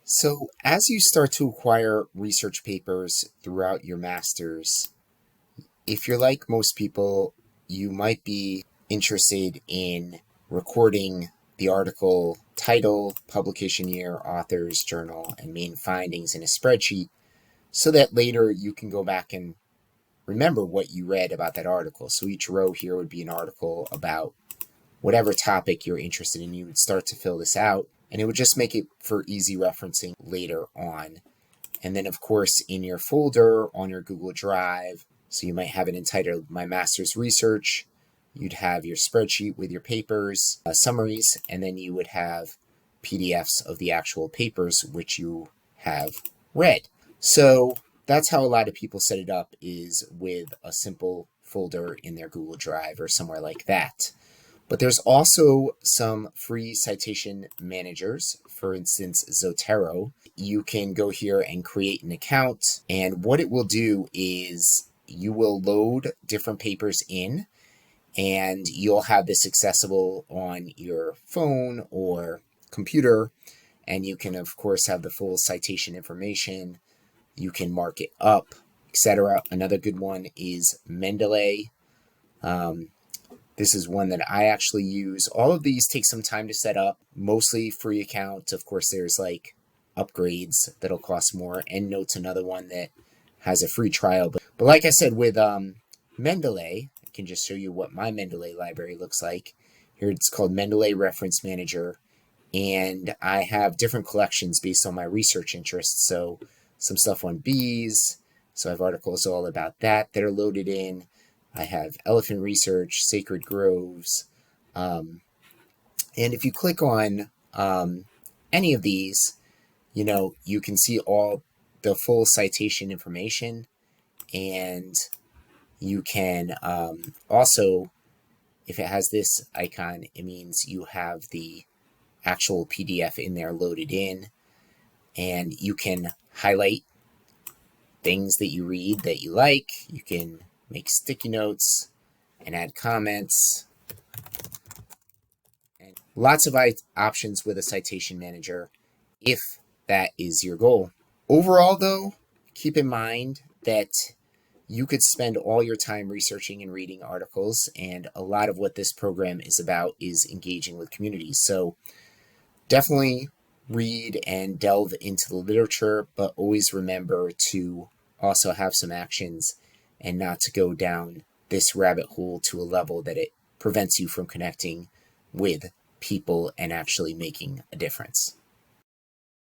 So, as you start to acquire research papers throughout your master's, if you're like most people, you might be interested in recording the article title, publication year, authors, journal, and main findings in a spreadsheet so that later you can go back and remember what you read about that article. So each row here would be an article about whatever topic you're interested in. You would start to fill this out, and it would just make it for easy referencing later on. And then, of course, in your folder on your Google Drive, so you might have it entitled My Master's Research, you'd have your spreadsheet with your papers, summaries, and then you would have PDFs of the actual papers which you have read. So that's how a lot of people set it up, is with a simple folder in their Google Drive or somewhere like that. But there's also some free citation managers, for instance, Zotero. You can go here and create an account, and what it will do is you will load different papers in, and you'll have this accessible on your phone or computer, and you can, of course, have the full citation information. You can mark it up, etc. Another good one is Mendeley. This is one that I actually use. All of these take some time to set up, mostly free account. Of course, there's like upgrades that'll cost more. EndNote's another one that has a free trial. But like I said, with Mendeley, I can just show you what my Mendeley library looks like. Here it's called Mendeley Reference Manager. And I have different collections based on my research interests. So some stuff on bees. So I have articles all about that are loaded in. I have elephant research, sacred groves. And if you click on any of these, you can see all the full citation information. And you can also, if it has this icon, it means you have the actual PDF in there loaded in. And you can highlight things that you read that you like. You can make sticky notes and add comments. And lots of options with a citation manager if that is your goal. Overall, though, keep in mind that you could spend all your time researching and reading articles, and a lot of what this program is about is engaging with communities. So definitely read and delve into the literature, but always remember to also have some actions and not to go down this rabbit hole to a level that it prevents you from connecting with people and actually making a difference.